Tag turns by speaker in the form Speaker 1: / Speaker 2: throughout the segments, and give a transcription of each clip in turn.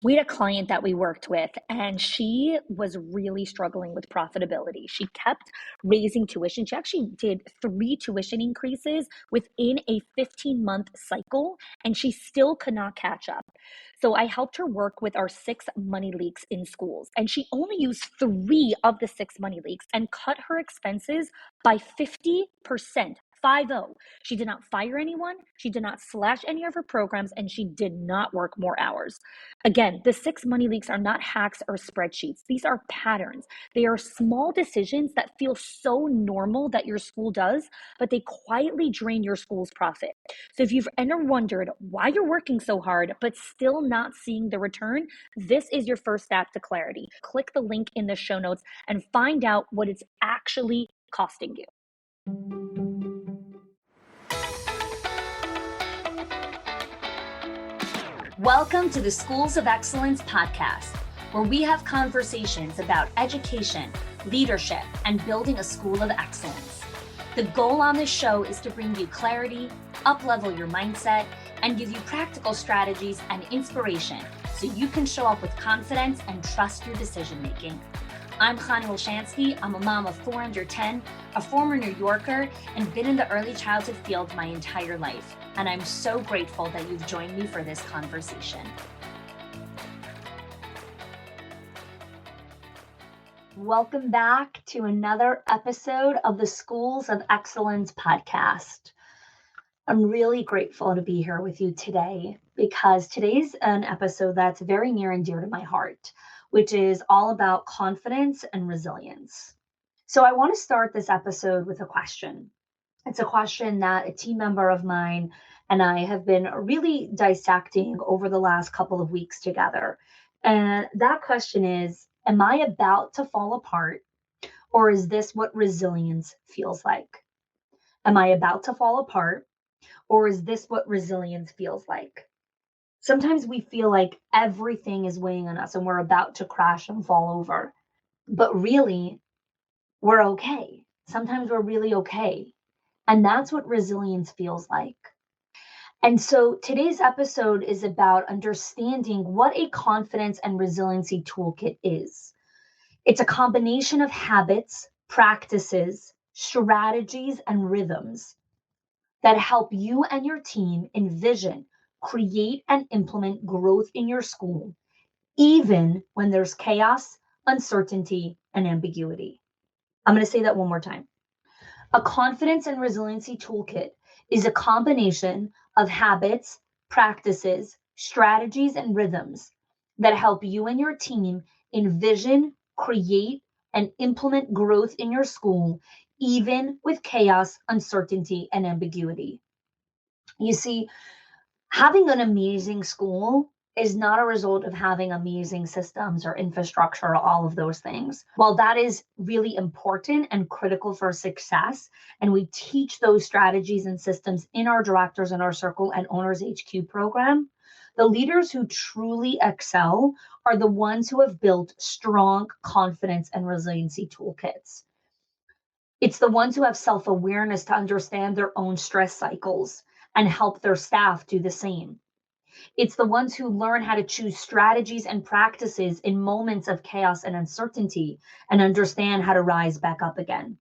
Speaker 1: We had a client that we worked with, and she was really struggling with profitability. She kept raising tuition. She actually did 3 tuition increases within a 15-month cycle, and she still could not catch up. So I helped her work with our 6 money leaks in schools, and she only used 3 of the 6 money leaks and cut her expenses by 50%. 50. She did not fire anyone. She did not slash any of her programs, and she did not work more hours. Again, the 6 money leaks are not hacks or spreadsheets. These are patterns. They are small decisions that feel so normal that your school does, but they quietly drain your school's profit. So if you've ever wondered why you're working so hard, but still not seeing the return, this is your first step to clarity. Click the link in the show notes and find out what it's actually costing you. Welcome to the Schools of Excellence podcast, where we have conversations about education, leadership, and building a school of excellence. The goal on this show is to bring you clarity, up-level your mindset, and give you practical strategies and inspiration so you can show up with confidence and trust your decision-making. I'm Chani Wilshansky. I'm a mom of 4 under 10, a former New Yorker, and been in the early childhood field my entire life. And I'm so grateful that you've joined me for this conversation. Welcome back to another episode of the Schools of Excellence podcast. I'm really grateful to be here with you today because today's an episode that's very near and dear to my heart, which is all about confidence and resilience. So I want to start this episode with a question. It's a question that a team member of mine and I have been really dissecting over the last couple of weeks together. And that question is, am I about to fall apart, or is this what resilience feels like? Am I about to fall apart, or is this what resilience feels like? Sometimes we feel like everything is weighing on us and we're about to crash and fall over. But really, we're okay. Sometimes we're really okay. And that's what resilience feels like. And so today's episode is about understanding what a confidence and resiliency toolkit is. It's a combination of habits, practices, strategies, and rhythms that help you and your team envision, create, and implement growth in your school, even when there's chaos, uncertainty, and ambiguity. I'm going to say that one more time. A confidence and resiliency toolkit is a combination of habits, practices, strategies, and rhythms that help you and your team envision, create, and implement growth in your school, even with chaos, uncertainty, and ambiguity. You see, having an amazing school is not a result of having amazing systems or infrastructure or all of those things. While that is really important and critical for success, and we teach those strategies and systems in our Directors in Our Circle and Owners HQ program, the leaders who truly excel are the ones who have built strong confidence and resiliency toolkits. It's the ones who have self-awareness to understand their own stress cycles and help their staff do the same. It's the ones who learn how to choose strategies and practices in moments of chaos and uncertainty and understand how to rise back up again.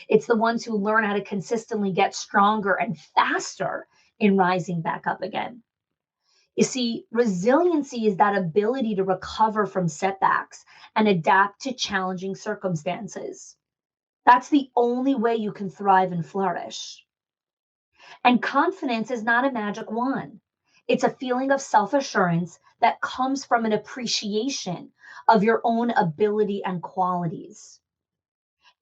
Speaker 1: It's the ones who learn how to consistently get stronger and faster in rising back up again. You see, resiliency is that ability to recover from setbacks and adapt to challenging circumstances. That's the only way you can thrive and flourish. And confidence is not a magic wand. It's a feeling of self-assurance that comes from an appreciation of your own ability and qualities.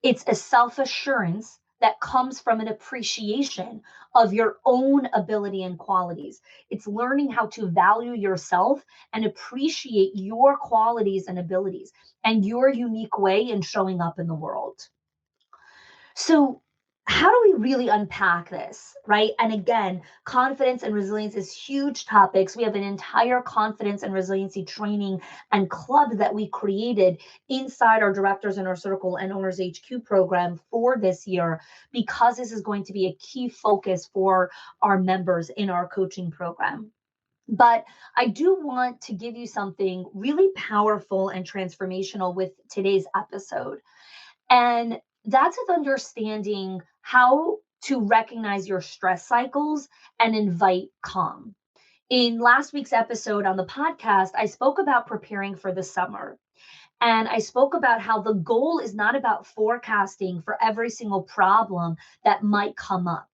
Speaker 1: It's a self-assurance that comes from an appreciation of your own ability and qualities. It's learning how to value yourself and appreciate your qualities and abilities and your unique way in showing up in the world. So how do we really unpack this, right? And again, confidence and resilience is huge topics. We have an entire confidence and resiliency training and club that we created inside our Directors in Our Circle and Owners HQ program for this year, because this is going to be a key focus for our members in our coaching program. But I do want to give you something really powerful and transformational with today's episode. And that's with understanding how to recognize your stress cycles and invite calm. In last week's episode on the podcast, I spoke about preparing for the summer. And I spoke about how the goal is not about forecasting for every single problem that might come up.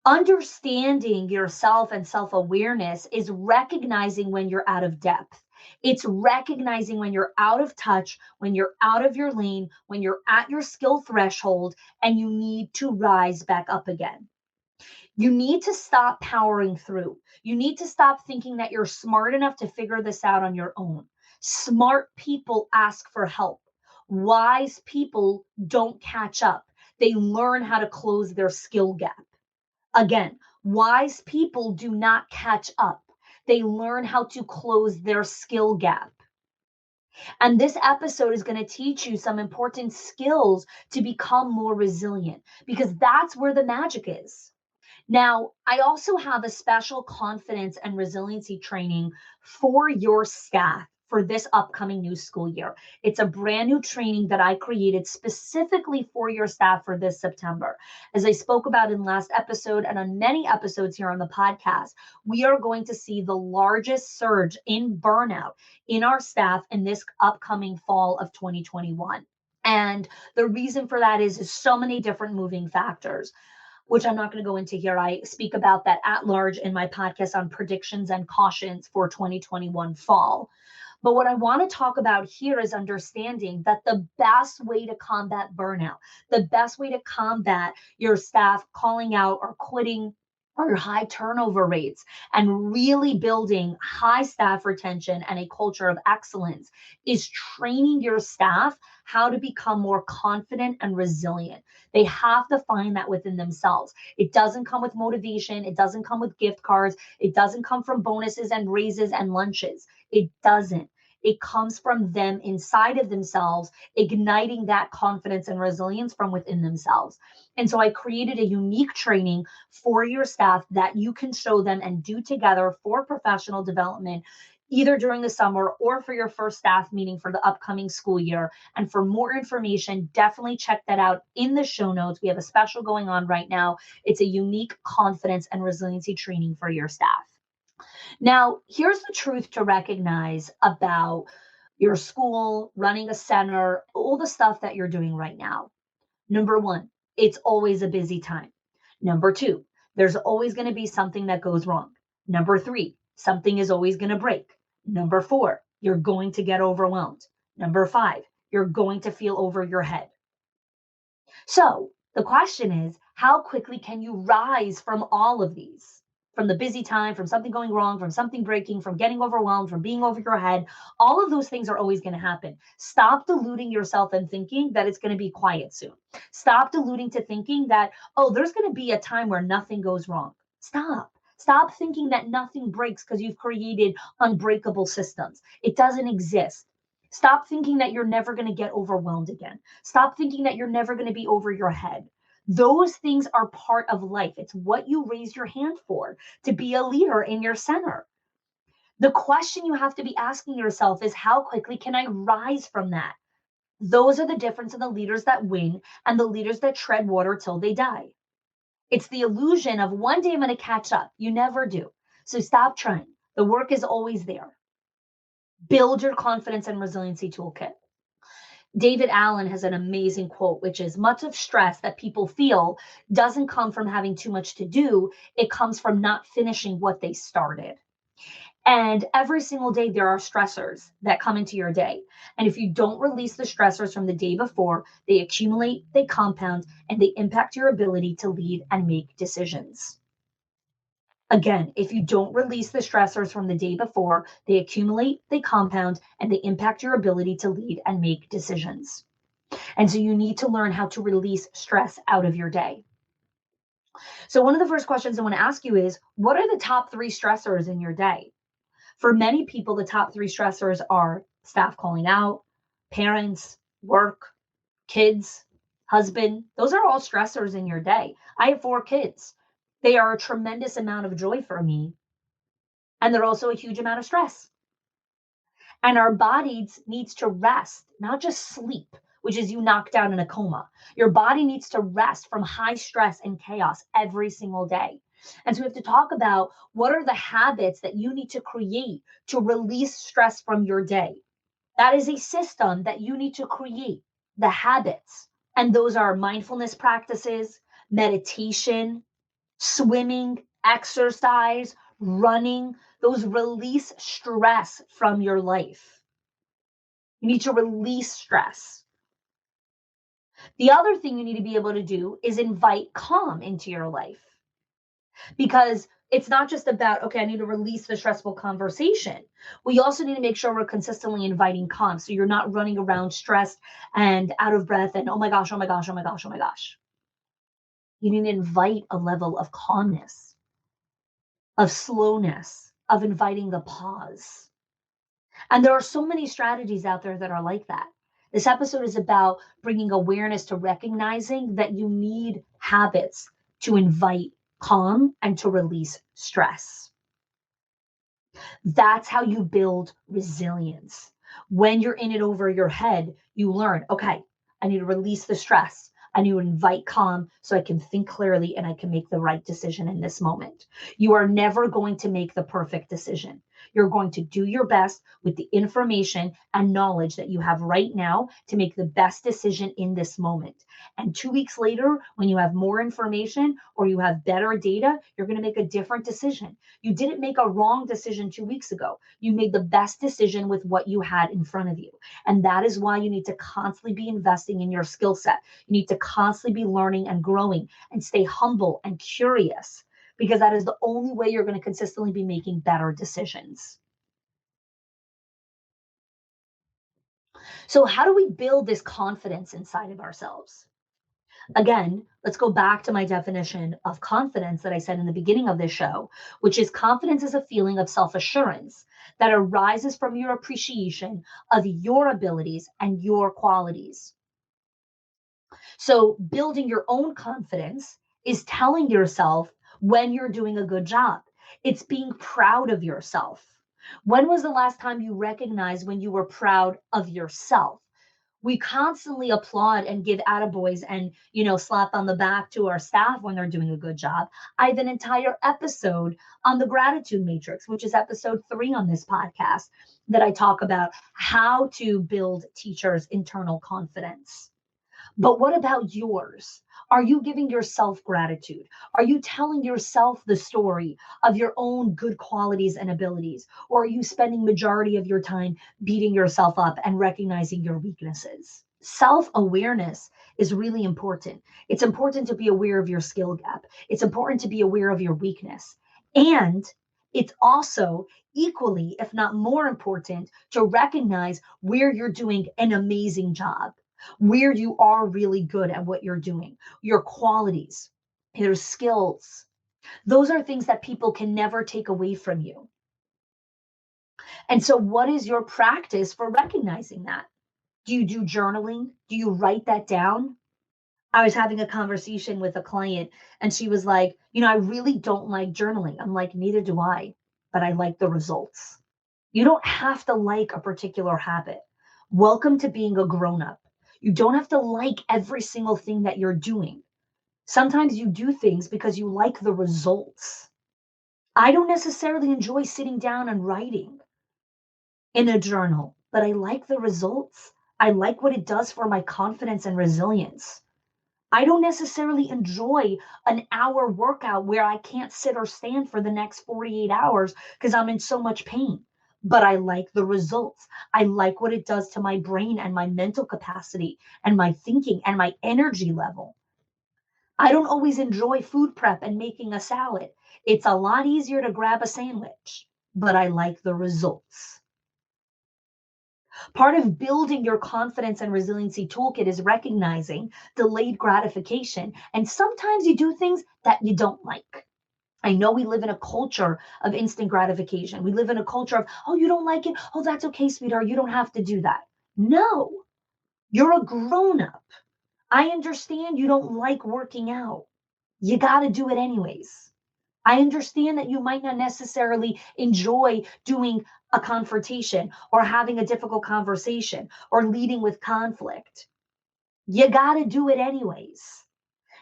Speaker 1: Understanding yourself and self awareness is recognizing when you're out of depth. It's recognizing when you're out of touch, when you're out of your lane, when you're at your skill threshold, and you need to rise back up again. You need to stop powering through. You need to stop thinking that you're smart enough to figure this out on your own. Smart people ask for help. Wise people don't catch up. They learn how to close their skill gap. Again, wise people do not catch up. They learn how to close their skill gap. And this episode is going to teach you some important skills to become more resilient because that's where the magic is. Now, I also have a special confidence and resiliency training for your staff for this upcoming new school year. It's a brand new training that I created specifically for your staff for this September. As I spoke about in last episode and on many episodes here on the podcast, we are going to see the largest surge in burnout in our staff in this upcoming fall of 2021. And the reason for that is so many different moving factors, which I'm not going to go into here. I speak about that at large in my podcast on predictions and cautions for 2021 fall. But what I want to talk about here is understanding that the best way to combat burnout, the best way to combat your staff calling out or quitting or high turnover rates and really building high staff retention and a culture of excellence is training your staff how to become more confident and resilient. They have to find that within themselves. It doesn't come with motivation. It doesn't come with gift cards. It doesn't come from bonuses and raises and lunches. It doesn't. It comes from them inside of themselves, igniting that confidence and resilience from within themselves. And so I created a unique training for your staff that you can show them and do together for professional development, either during the summer or for your first staff meeting for the upcoming school year. And for more information, definitely check that out in the show notes. We have a special going on right now. It's a unique confidence and resiliency training for your staff. Now, here's the truth to recognize about your school, running a center, all the stuff that you're doing right now. Number one, it's always a busy time. Number two, there's always going to be something that goes wrong. Number three, something is always going to break. Number four, you're going to get overwhelmed. Number five, you're going to feel over your head. So the question is, how quickly can you rise from all of these? From the busy time, from something going wrong, from something breaking, from getting overwhelmed, from being over your head. All of those things are always going to happen. Stop deluding yourself and thinking that it's going to be quiet soon. Stop deluding to thinking that, oh, there's going to be a time where nothing goes wrong. Stop. Stop thinking that nothing breaks because you've created unbreakable systems. It doesn't exist. Stop thinking that you're never going to get overwhelmed again. Stop thinking that you're never going to be over your head. Those things are part of life. It's what you raise your hand for, to be a leader in your center. The question you have to be asking yourself is, how quickly can I rise from that? Those are the difference in the leaders that win and the leaders that tread water till they die. It's the illusion of one day I'm going to catch up. You never do. So stop trying. The work is always there. Build your confidence and resiliency toolkit. David Allen has an amazing quote, which is, much of stress that people feel doesn't come from having too much to do. It comes from not finishing what they started. And every single day, there are stressors that come into your day. And if you don't release the stressors from the day before, they accumulate, they compound, and they impact your ability to lead and make decisions. Again, if you don't release the stressors from the day before, they accumulate, they compound, and they impact your ability to lead and make decisions. And so you need to learn how to release stress out of your day. So one of the first questions I want to ask you is, what are the top 3 stressors in your day? For many people, the top 3 stressors are staff calling out, parents, work, kids, husband. Those are all stressors in your day. I have 4 kids. They are a tremendous amount of joy for me. And they're also a huge amount of stress. And our bodies needs to rest, not just sleep, which is you knocked down in a coma. Your body needs to rest from high stress and chaos every single day. And so we have to talk about what are the habits that you need to create to release stress from your day. That is a system that you need to create, the habits. And those are mindfulness practices, meditation, swimming, exercise, running. Those release stress from your life. You need to release stress. The other thing you need to be able to do is invite calm into your life, because it's not just about, okay, I need to release the stressful conversation. We also need to make sure we're consistently inviting calm. So you're not running around stressed and out of breath and, oh my gosh, oh my gosh, oh my gosh, oh my gosh. You need to invite a level of calmness, of slowness, of inviting the pause. And there are so many strategies out there that are like that. This episode is about bringing awareness to recognizing that you need habits to invite calm and to release stress. That's how you build resilience. When you're in it over your head, you learn, okay, I need to release the stress. I need to invite calm so I can think clearly and I can make the right decision in this moment. You are never going to make the perfect decision. You're going to do your best with the information and knowledge that you have right now to make the best decision in this moment. And 2 weeks later, when you have more information or you have better data, you're going to make a different decision. You didn't make a wrong decision 2 weeks ago. You made the best decision with what you had in front of you. And that is why you need to constantly be investing in your skill set. You need to constantly be learning and growing and stay humble and curious, because that is the only way you're going to consistently be making better decisions. So, how do we build this confidence inside of ourselves? Again, let's go back to my definition of confidence that I said in the beginning of this show, which is confidence is a feeling of self assurance that arises from your appreciation of your abilities and your qualities. So, building your own confidence is telling yourself when you're doing a good job, it's being proud of yourself. When was the last time you recognized when you were proud of yourself? We constantly applaud and give attaboys and, slap on the back to our staff when they're doing a good job. I have an entire episode on the gratitude matrix, which is episode 3 on this podcast, that I talk about how to build teachers' internal confidence. But what about yours? Are you giving yourself gratitude? Are you telling yourself the story of your own good qualities and abilities? Or are you spending majority of your time beating yourself up and recognizing your weaknesses? Self-awareness is really important. It's important to be aware of your skill gap. It's important to be aware of your weakness. And it's also equally, if not more important, to recognize where you're doing an amazing job, where you are really good at what you're doing, your qualities, your skills. Those are things that people can never take away from you. And so, what is your practice for recognizing that? Do you do journaling? Do you write that down? I was having a conversation with a client and she was like, I really don't like journaling. I'm like, neither do I, but I like the results. You don't have to like a particular habit. Welcome to being a grown up. You don't have to like every single thing that you're doing. Sometimes you do things because you like the results. I don't necessarily enjoy sitting down and writing in a journal, but I like the results. I like what it does for my confidence and resilience. I don't necessarily enjoy an hour workout where I can't sit or stand for the next 48 hours because I'm in so much pain. But I like the results. I like what it does to my brain and my mental capacity and my thinking and my energy level. I don't always enjoy food prep and making a salad. It's a lot easier to grab a sandwich, but I like the results. Part of building your confidence and resiliency toolkit is recognizing delayed gratification. And sometimes you do things that you don't like. I know we live in a culture of instant gratification. We live in a culture of, oh, you don't like it? Oh, that's okay, sweetheart. You don't have to do that. No, you're a grown up. I understand you don't like working out. You got to do it anyways. I understand that you might not necessarily enjoy doing a confrontation or having a difficult conversation or leading with conflict. You got to do it anyways.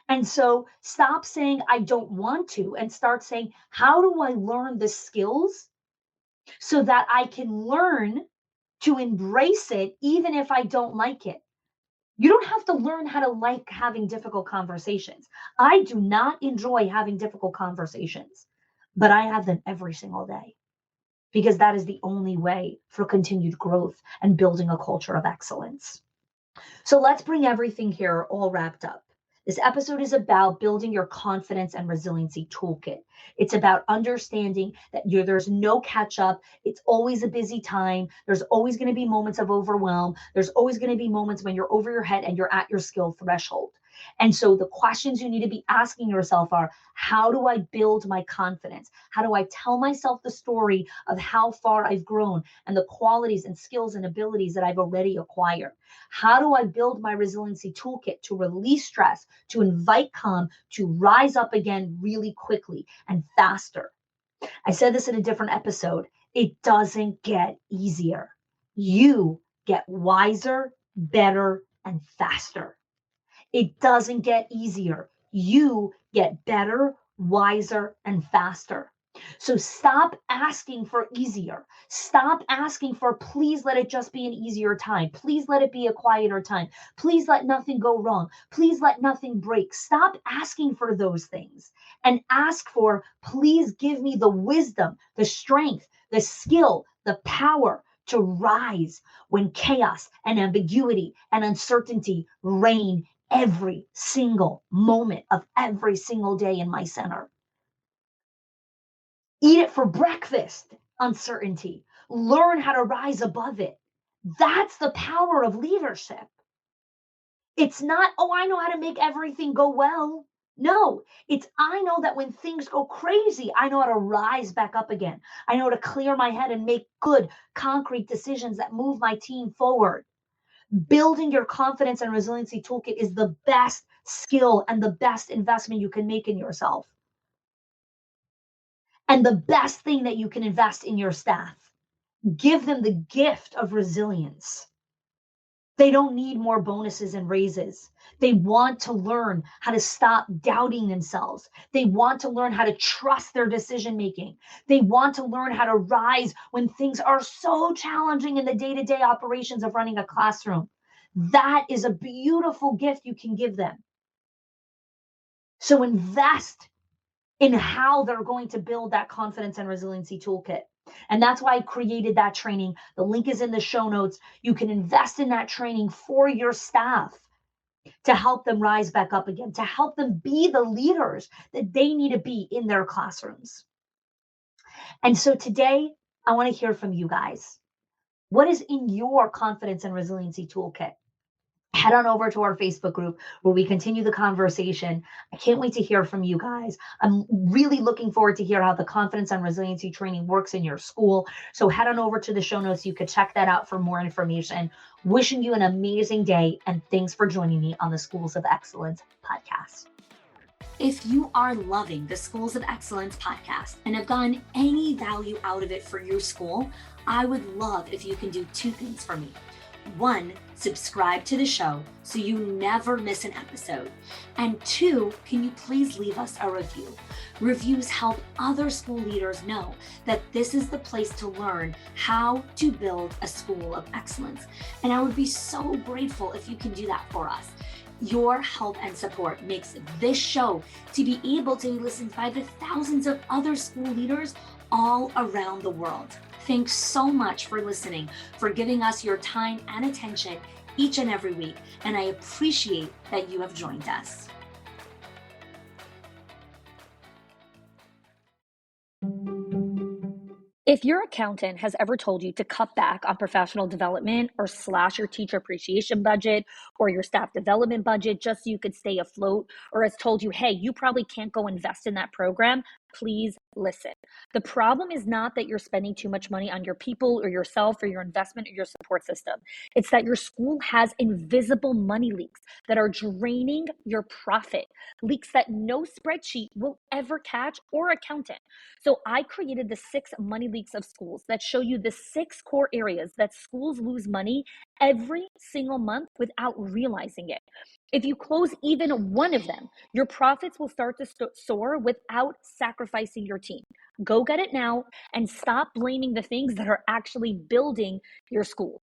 Speaker 1: And so stop saying, I don't want to, and start saying, how do I learn the skills so that I can learn to embrace it, even if I don't like it? You don't have to learn how to like having difficult conversations. I do not enjoy having difficult conversations, but I have them every single day because that is the only way for continued growth and building a culture of excellence. So let's bring everything here all wrapped up. This episode is about building your confidence and resiliency toolkit. It's about understanding that there's no catch up. It's always a busy time. There's always going to be moments of overwhelm. There's always going to be moments when you're over your head and you're at your skill threshold. And so the questions you need to be asking yourself are, how do I build my confidence? How do I tell myself the story of how far I've grown and the qualities and skills and abilities that I've already acquired? How do I build my resiliency toolkit to release stress, to invite calm, to rise up again really quickly and faster? I said this in a different episode. It doesn't get easier. You get wiser, better, and faster. It doesn't get easier. You get better, wiser, and faster. So stop asking for easier. Stop asking for, please let it just be an easier time. Please let it be a quieter time. Please let nothing go wrong. Please let nothing break. Stop asking for those things and ask for, please give me the wisdom, the strength, the skill, the power to rise when chaos and ambiguity and uncertainty reign every single moment of every single day in my center. Eat it for breakfast, uncertainty. Learn how to rise above it. That's the power of leadership. It's not, oh, I know how to make everything go well. No, it's I know that when things go crazy, I know how to rise back up again. I know how to clear my head and make good, concrete decisions that move my team forward. Building your confidence and resiliency toolkit is the best skill and the best investment you can make in yourself. And the best thing that you can invest in your staff. Give them the gift of resilience. They don't need more bonuses and raises. They want to learn how to stop doubting themselves. They want to learn how to trust their decision making. They want to learn how to rise when things are so challenging in the day-to-day operations of running a classroom. That is a beautiful gift you can give them. So invest in how they're going to build that confidence and resiliency toolkit. And that's why I created that training. The link is in the show notes. You can invest in that training for your staff to help them rise back up again, to help them be the leaders that they need to be in their classrooms. And so today, I want to hear from you guys. What is in your confidence and resiliency toolkit? Head on over to our Facebook group where we continue the conversation. I can't wait to hear from you guys. I'm really looking forward to hear how the confidence and resiliency training works in your school. So head on over to the show notes. You could check that out for more information. Wishing you an amazing day, and thanks for joining me on the Schools of Excellence podcast. If you are loving the Schools of Excellence podcast and have gotten any value out of it for your school, I would love if you can do two things for me. One, subscribe to the show so you never miss an episode. And two, can you please leave us a review? Reviews help other school leaders know that this is the place to learn how to build a school of excellence. And I would be so grateful if you can do that for us. Your help and support makes this show to be able to be listened by the thousands of other school leaders all around the world. Thanks so much for listening, for giving us your time and attention each and every week, and I appreciate that you have joined us. If your accountant has ever told you to cut back on professional development or slash your teacher appreciation budget or your staff development budget just so you could stay afloat, or has told you, hey, you probably can't go invest in that program,
Speaker 2: please listen. The problem is not that you're spending too much money on your people or yourself or your investment or your support system. It's that your school has invisible money leaks that are draining your profit, leaks that no spreadsheet will ever catch or accountant. So I created the 6 money leaks of schools that show you the 6 core areas that schools lose money every single month without realizing it. If you close even one of them, your profits will start to soar without sacrificing your team. Go get it now and stop blaming the things that are actually building your school.